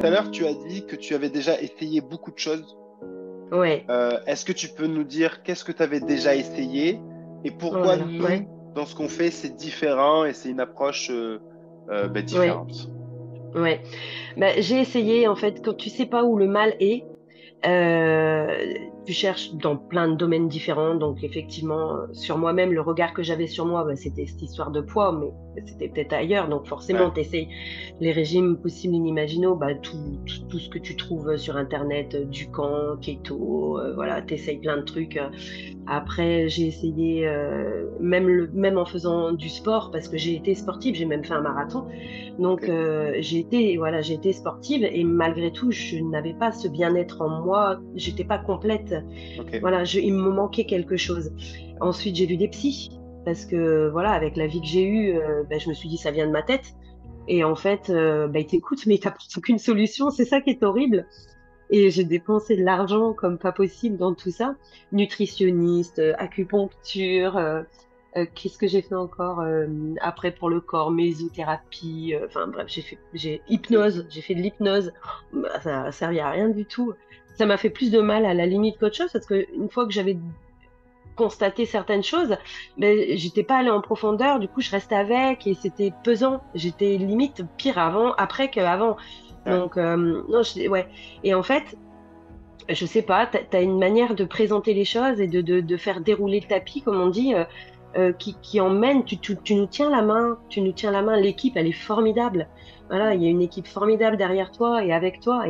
à l'heure, tu as dit que tu avais déjà essayé beaucoup de choses. Ouais. Est-ce que tu peux nous dire qu'est-ce que tu avais déjà essayé et Oh pourquoi là là. Ouais. nous, dans ce qu'on fait, c'est différent et c'est une approche Ouais. différente? Ouais. Bah, j'ai essayé, en fait, quand tu sais pas où le mal est, tu cherches dans plein de domaines différents. Donc, effectivement, sur moi-même, le regard que j'avais sur moi, bah, c'était cette histoire de poids, mais c'était peut-être ailleurs. Donc, forcément, Ouais, tu essayes les régimes possibles inimaginaux, bah, tout ce que tu trouves sur Internet, Ducan, keto, voilà, tu essayes plein de trucs. Après, j'ai essayé, même en faisant du sport, parce que j'ai été sportive, j'ai même fait un marathon. Donc, ok, j'ai été sportive et malgré tout, je n'avais pas ce bien-être en moi. J'étais pas complète. ok. Voilà, il me manquait quelque chose. Ensuite, j'ai vu des psys parce que voilà, avec la vie que j'ai eue, ben, je me suis dit ça vient de ma tête. Et en fait, bah, ils t'écoutent, mais ils t'apportent aucune solution. C'est ça qui est horrible. Et j'ai dépensé de l'argent comme pas possible dans tout ça. Nutritionniste, acupuncture, qu'est-ce que j'ai fait encore après pour le corps, mésothérapie, enfin bref, j'ai Ok, hypnose, j'ai fait de l'hypnose. Bah, ça a servi à rien du tout. Ça m'a fait plus de mal à la limite qu'autre chose parce que une fois que j'avais constaté certaines choses, ben j'étais pas allée en profondeur, du coup je restais avec et c'était pesant. J'étais limite pire après qu'avant. ouais. Donc non, ouais. Et en fait, je sais pas, t'as une manière de présenter les choses et de faire dérouler le tapis, comme on dit, qui emmène, tu nous tiens la main, tu nous tiens la main, l'équipe, elle est formidable. Voilà, il y a une équipe formidable derrière toi et avec toi.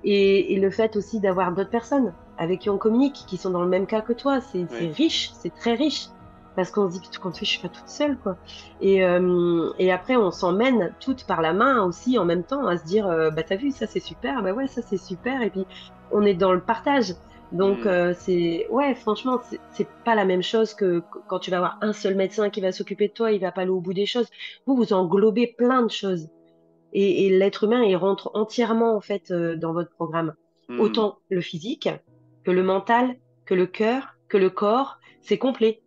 Et le fait aussi d'avoir d'autres personnes avec qui on communique, qui sont dans le même cas que toi, c'est Oui. riche, c'est très riche. Parce qu'on se dit, quand je suis pas toute seule, quoi. Et après, on s'emmène toutes par la main aussi en même temps à se dire, bah t'as vu, ça c'est super, bah ouais, ça c'est super. Et puis, on est dans le partage. Donc, Hmm. ouais, franchement, c'est pas la même chose que quand tu vas avoir un seul médecin qui va s'occuper de toi, il va pas aller au bout des choses. Vous englobez plein de choses. Et l'être humain, il rentre entièrement, en fait, dans votre programme. Hmm. Autant le physique que le mental, que le cœur, que le corps, c'est complet.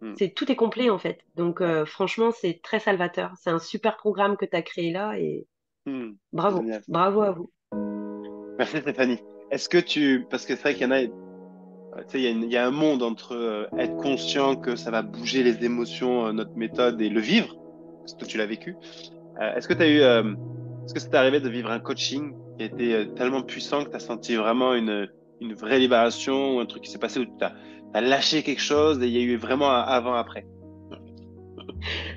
Hmm. Tout est complet, en fait. Donc, Ouais. franchement, c'est très salvateur. C'est un super programme que tu as créé là et Hmm. bravo. Génial. Bravo à vous. Merci Stéphanie. Parce que c'est vrai qu'il y en a, tu sais, il y a un monde entre être conscient que ça va bouger les émotions, notre méthode et le vivre, parce que toi tu l'as vécu. Est-ce que ça t'est arrivé de vivre un coaching qui a été tellement puissant que tu as senti vraiment une vraie libération ou un truc qui s'est passé où tu as lâché quelque chose et il y a eu vraiment un avant-après?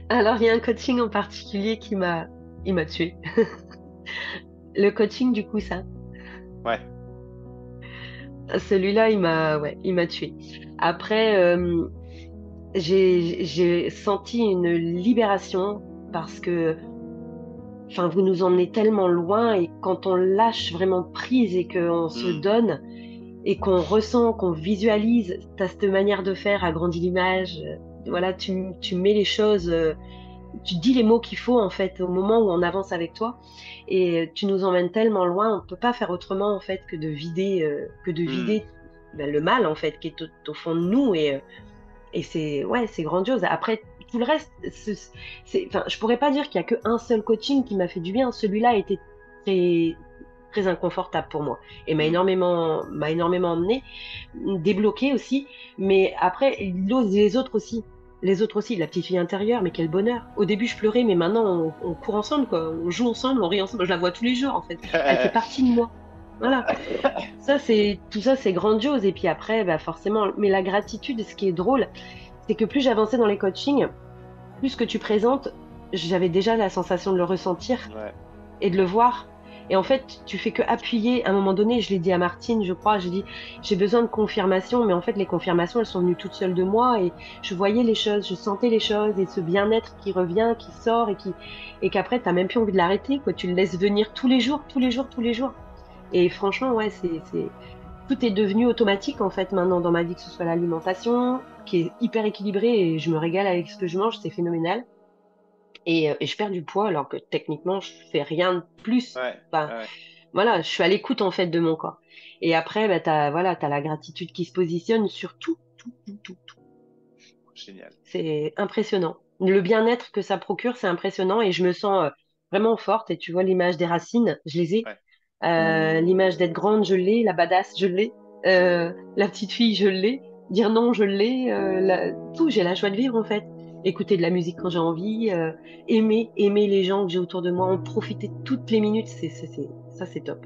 Alors, il y a un coaching en particulier il m'a tué. Le coaching du coup, ça. Ouais. Celui-là, ouais, il m'a tué. Après, j'ai senti une libération parce que, enfin, vous nous emmenez tellement loin et quand on lâche vraiment prise et qu'on se Hmm. donne et qu'on ressent, qu'on visualise, t'as cette manière de faire, agrandit l'image. Voilà, tu mets les choses. Tu dis les mots qu'il faut en fait au moment où on avance avec toi et tu nous emmènes tellement loin, on peut pas faire autrement en fait que de Hmm. vider ben, le mal en fait qui est au fond de nous et c'est ouais c'est grandiose. Après tout le reste, enfin je pourrais pas dire qu'il y a qu'un seul coaching qui m'a fait du bien. Celui-là a été très très inconfortable pour moi et Hmm. m'a énormément emmené, débloqué aussi. Mais après, les autres aussi. Les autres aussi, la petite fille intérieure, mais quel bonheur. Au début, je pleurais, mais maintenant, on court ensemble, quoi. On joue ensemble, on rit ensemble. Je la vois tous les jours, en fait. Elle fait partie de moi. Voilà. Tout ça, c'est grandiose. Et puis après, bah, forcément, mais la gratitude, ce qui est drôle, c'est que plus j'avançais dans les coachings, plus que tu présentes, j'avais déjà la sensation de le ressentir Ouais. et de le voir. Et en fait, tu fais que appuyer. À un moment donné, je l'ai dit à Martine, je crois, j'ai dit, j'ai besoin de confirmation, mais en fait, les confirmations, elles sont venues toutes seules de moi et je voyais les choses, je sentais les choses et ce bien-être qui revient, qui sort et qu'après, t'as même plus envie de l'arrêter, quoi. Tu le laisses venir tous les jours, tous les jours, tous les jours. Et franchement, ouais, tout est devenu automatique, en fait, maintenant dans ma vie, que ce soit l'alimentation, qui est hyper équilibrée et je me régale avec ce que je mange, c'est phénoménal et je perds du poids alors que techniquement je fais rien de plus. Ouais. Enfin, Ouais. voilà, je suis à l'écoute en fait de mon corps. Et après, bah, t'as la gratitude qui se positionne sur tout. Génial. C'est impressionnant. Le bien-être que ça procure, c'est impressionnant et je me sens vraiment forte. Et tu vois l'image des racines, je les ai. Ouais. L'image d'être grande, je l'ai. La badass, je l'ai. La petite fille, je l'ai. Dire non, je l'ai. Tout, j'ai la joie de vivre en fait. Écouter de la musique quand j'ai envie. Aimer les gens que j'ai autour de moi. En profiter toutes les minutes. Ça, c'est top.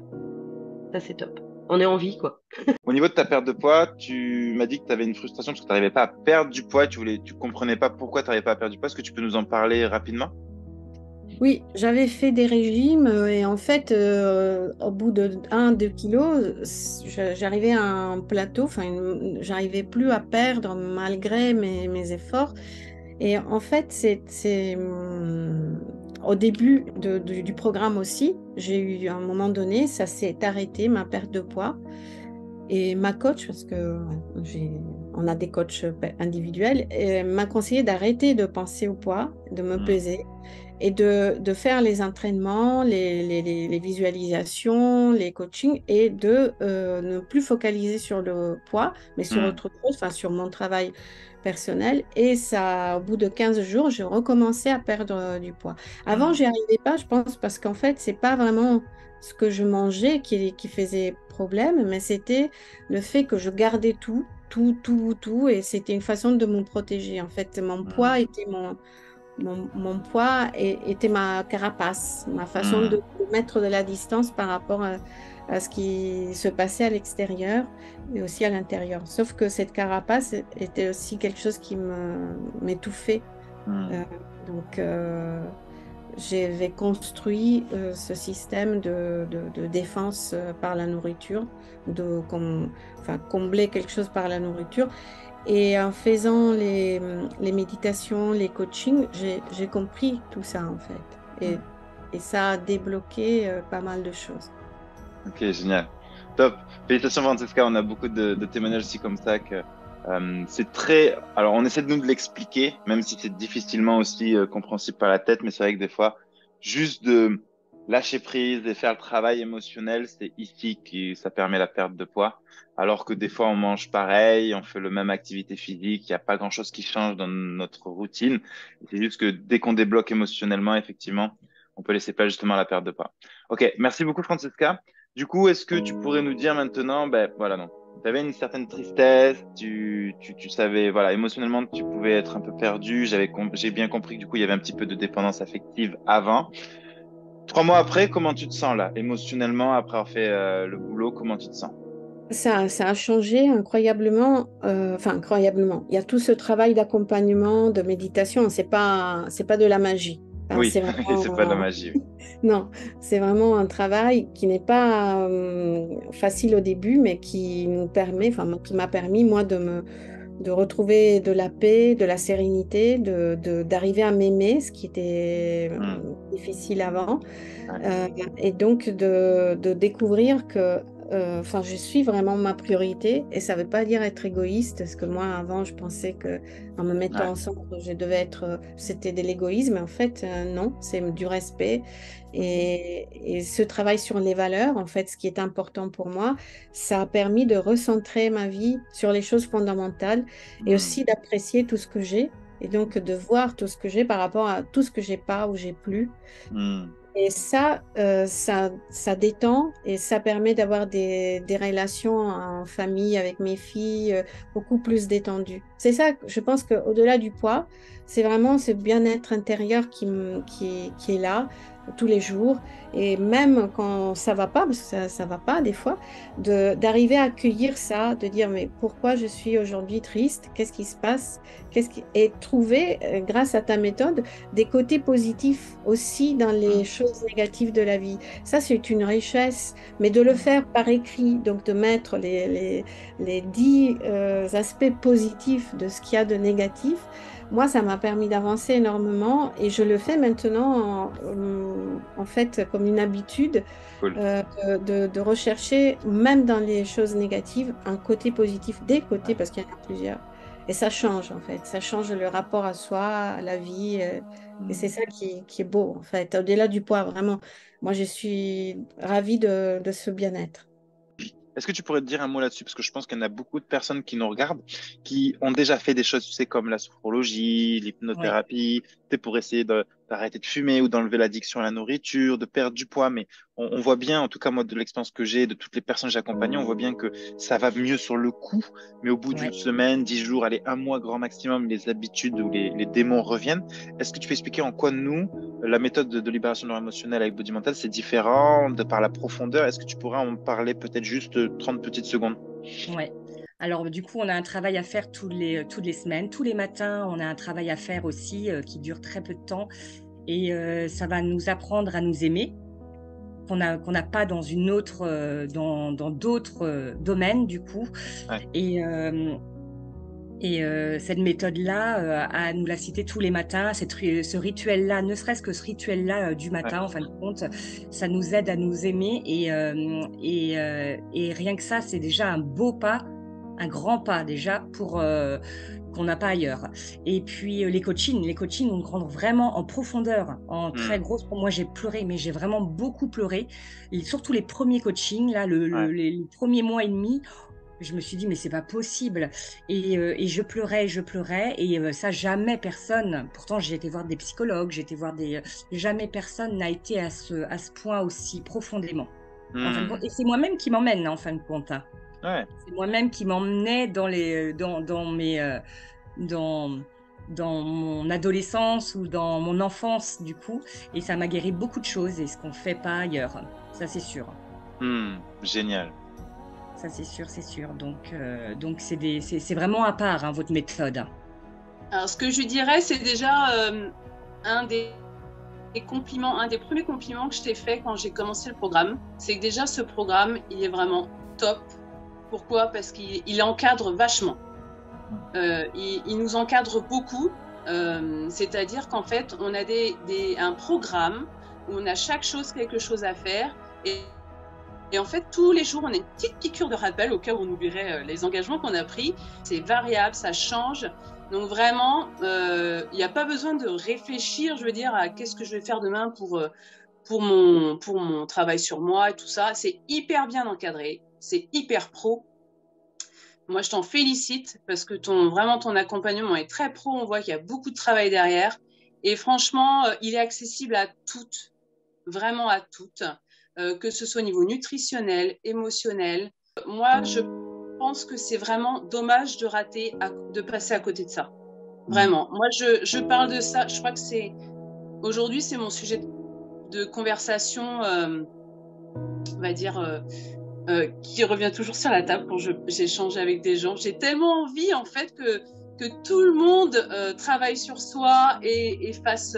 Ça, c'est top. On est en vie, quoi. Au niveau de ta perte de poids, tu m'as dit que tu avais une frustration parce que tu n'arrivais pas à perdre du poids. Tu comprenais pas pourquoi tu n'arrivais pas à perdre du poids. Est-ce que tu peux nous en parler rapidement? Oui, j'avais fait des régimes et en fait, au bout de 1, 2 kilos, j'arrivais à un plateau, enfin, j'arrivais plus à perdre malgré mes efforts. Et en fait, au début du programme aussi, j'ai eu à un moment donné, ça s'est arrêté, ma perte de poids. Et ma coach, parce que on a des coachs individuels, m'a conseillé d'arrêter de penser au poids, de me Hmm. peser et de faire les entraînements, les visualisations, les coachings et de ne plus focaliser sur le poids, mais sur Hmm. autre chose, enfin sur mon travail personnel. Et ça, au bout de 15 jours, j'ai recommencé à perdre du poids. Avant, Hmm. j'y arrivais pas, je pense, parce qu'en fait, c'est pas vraiment ce que je mangeais qui faisait problème, mais c'était le fait que je gardais tout, et c'était une façon de me protéger. En fait, mon poids Hmm. était mon poids était ma carapace, ma façon Hmm. de mettre de la distance par rapport à ce qui se passait à l'extérieur et aussi à l'intérieur. Sauf que cette carapace était aussi quelque chose qui m'étouffait. Hmm. Euh, donc, j'avais construit ce système de défense par la nourriture, enfin, combler quelque chose par la nourriture. Et en faisant les méditations, les coachings, j'ai compris tout ça en fait. Et, Hmm. et ça a débloqué pas mal de choses. Ok, génial. Top. Félicitations, Francesca. On a beaucoup de témoignages aussi comme ça que c'est très. Alors, on essaie de nous de l'expliquer, même si c'est difficilement aussi compréhensible par la tête, mais c'est vrai que des fois, juste de lâcher prise et faire le travail émotionnel, c'est ici que ça permet la perte de poids. Alors que des fois, on mange pareil, on fait le même activité physique, il n'y a pas grand-chose qui change dans notre routine. C'est juste que dès qu'on débloque émotionnellement, effectivement, on peut laisser place justement à la perte de poids. Ok, merci beaucoup, Francesca. Du coup, est-ce que tu pourrais nous dire maintenant, ben voilà, non, tu avais une certaine tristesse, tu savais, voilà, émotionnellement, tu pouvais être un peu perdu. J'ai bien compris que du coup, il y avait un petit peu de dépendance affective avant. 3 mois après, comment tu te sens là, émotionnellement, après avoir fait le boulot, comment tu te sens? Ça a changé incroyablement, enfin incroyablement. Il y a tout ce travail d'accompagnement, de méditation. C'est pas de la magie. Hein, Oui, c'est c'est pas de la vraiment, magie. Oui. non, c'est vraiment un travail qui n'est pas facile au début, mais qui nous permet, enfin qui m'a permis moi de retrouver de la paix, de la sérénité, d'arriver à m'aimer, ce qui était Hmm, difficile avant. ouais, Euh, et donc de découvrir que enfin, je suis vraiment ma priorité et ça ne veut pas dire être égoïste parce que moi avant je pensais que en me mettant ouais, en centre je devais être c'était de l'égoïsme mais en fait non, c'est du respect et ce travail sur les valeurs en fait ce qui est important pour moi, ça a permis de recentrer ma vie sur les choses fondamentales et hmm, aussi d'apprécier tout ce que j'ai et donc de voir tout ce que j'ai par rapport à tout ce que j'ai pas ou j'ai plus. hmm, Et ça détend et ça permet d'avoir des relations en famille avec mes filles beaucoup plus détendues. C'est ça, je pense qu'au-delà du poids, c'est vraiment ce bien-être intérieur qui est là tous les jours. Et même quand ça va pas, parce que ça va pas des fois, d'arriver à accueillir ça, de dire mais pourquoi je suis aujourd'hui triste? Qu'est-ce qui se passe? Et trouver, grâce à ta méthode, des côtés positifs aussi dans les hmm, choses négatives de la vie. Ça, c'est une richesse, mais de le hmm, faire par écrit, donc de mettre les 10 aspects positifs de ce qu'il y a de négatif, moi, ça m'a permis d'avancer énormément et je le fais maintenant en fait comme une habitude cool. de rechercher, même dans les choses négatives, un côté positif, des côtés, Ouais, parce qu'il y en a plusieurs. Et ça change, en fait. Ça change le rapport à soi, à la vie. Et c'est hmm. ça qui est beau, en fait. Au-delà du poids, vraiment. Moi, je suis ravie de ce bien-être. Est-ce que tu pourrais te dire un mot là-dessus? Parce que je pense qu'il y en a beaucoup de personnes qui nous regardent, qui ont déjà fait des choses, tu sais, comme la sophrologie, Oui. l'hypnothérapie, tu sais, pour essayer d'arrêter de fumer ou d'enlever l'addiction à la nourriture, de perdre du poids. Mais on voit bien, en tout cas moi de l'expérience que j'ai, de toutes les personnes que j'ai accompagnées, on voit bien que ça va mieux sur le coup, mais au bout d'une semaine, 10 jours, allez, un mois grand maximum, les habitudes ou les démons reviennent. Est-ce que tu peux expliquer en quoi nous, la méthode de libération neuroémotionnelle avec Body Mental, c'est différent de par la profondeur? Est-ce que tu pourrais en parler peut-être juste 30 petites secondes? Ouais. Alors, du coup, on a un travail à faire toutes les semaines. Tous les matins, on a un travail à faire aussi qui dure très peu de temps. Et ça va nous apprendre à nous aimer, qu'on n'a pas dans dans d'autres domaines, du coup. Ouais. Et cette méthode-là, à nous la citer tous les matins, ce rituel-là, ne serait-ce que ce rituel-là du matin, en fin de compte, ça nous aide à nous aimer. Et rien que ça, c'est déjà un beau pas, un grand pas déjà pour qu'on n'a pas ailleurs. Et puis les coachings, on rentre vraiment en profondeur, en très grosse. Moi, j'ai pleuré, mais j'ai vraiment beaucoup pleuré. Et surtout les premiers coachings, là, les premiers mois et demi. Je me suis dit, mais c'est pas possible. Et je pleurais. Et ça, jamais personne, pourtant j'ai été voir des psychologues, jamais personne n'a été à ce point aussi profondément. En fin de compte. Et c'est moi-même qui m'emmène, en fin de compte. Ouais. C'est moi-même qui m'emmenais dans mon adolescence ou dans mon enfance, du coup. Et ça m'a guéri beaucoup de choses, et ce qu'on ne fait pas ailleurs. Ça, c'est sûr. Génial. Ça, c'est sûr, c'est sûr. Donc c'est vraiment à part, hein, votre méthode. Alors, ce que je dirais, c'est déjà un des compliments, un des premiers compliments que je t'ai fait quand j'ai commencé le programme. C'est que déjà, ce programme, il est vraiment top. Pourquoi? Parce qu'il encadre vachement. Il nous encadre beaucoup. C'est-à-dire qu'en fait, on a un programme où on a chaque chose quelque chose à faire. Et en fait, tous les jours, on a une petite piqûre de rappel au cas où on oublierait les engagements qu'on a pris. C'est variable, ça change. Donc vraiment, il n'y a pas besoin de réfléchir, je veux dire, à qu'est-ce que je vais faire demain pour mon travail sur moi et tout ça. C'est hyper bien encadré, c'est hyper pro. Moi, je t'en félicite parce que vraiment ton accompagnement est très pro. On voit qu'il y a beaucoup de travail derrière. Et franchement, il est accessible à toutes, vraiment à toutes. Que ce soit au niveau nutritionnel, émotionnel. Moi, je pense que c'est vraiment dommage de passer à côté de ça. Vraiment. Moi, je parle de ça. Je crois que aujourd'hui, c'est mon sujet de conversation, on va dire, qui revient toujours sur la table quand j'échange avec des gens. J'ai tellement envie, en fait, que tout le monde travaille sur soi et fasse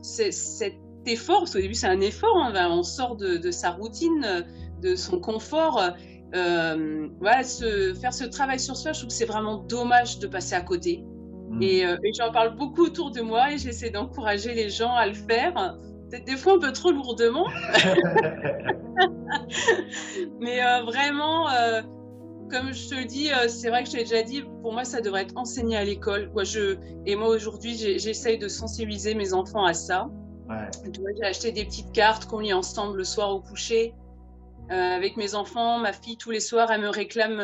cet effort, parce qu'au début c'est un effort, hein, on sort de sa routine, de son confort, voilà, faire ce travail sur soi. Je trouve que c'est vraiment dommage de passer à côté. Et j'en parle beaucoup autour de moi et j'essaie d'encourager les gens à le faire, peut-être des fois un peu trop lourdement. Mais vraiment, comme je te le dis, c'est vrai que je t'ai déjà dit, pour moi ça devrait être enseigné à l'école. Et moi aujourd'hui j'essaye de sensibiliser mes enfants à ça. Ouais. J'ai acheté des petites cartes qu'on lit ensemble le soir au coucher avec mes enfants. Ma fille, tous les soirs, elle me réclame,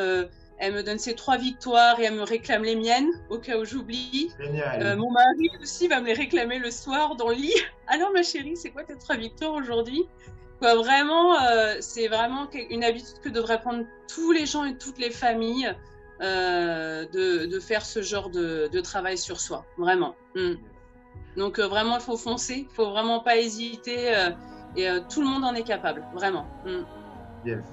elle me donne ses 3 victoires et elle me réclame les miennes au cas où j'oublie. Mon mari aussi va me les réclamer le soir dans le lit. Alors ma chérie, c'est quoi tes 3 victoires aujourd'hui? Vraiment, c'est vraiment une habitude que devraient prendre tous les gens et toutes les familles de faire ce genre de travail sur soi, vraiment. Donc vraiment, il faut foncer, il faut vraiment pas hésiter et tout le monde en est capable, vraiment. Yes.